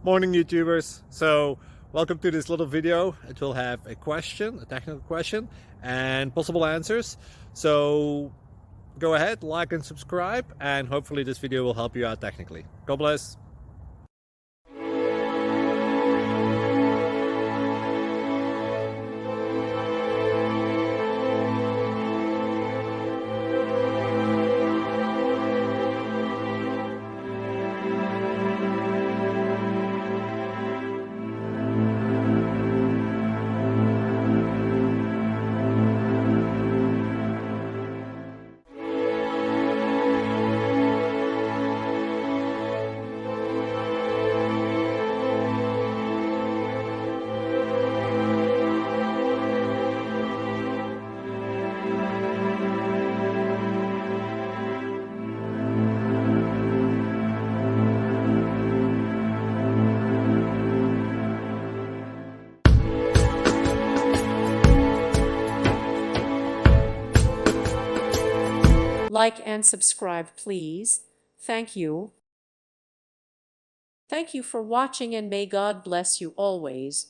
Morning YouTubers. So welcome to this little video. It will have a question, a technical question, and possible answers. So go ahead, like and subscribe, and hopefully this video will help you out technically. God bless. Like and subscribe, please. Thank you. Thank you for watching, and may God bless you always.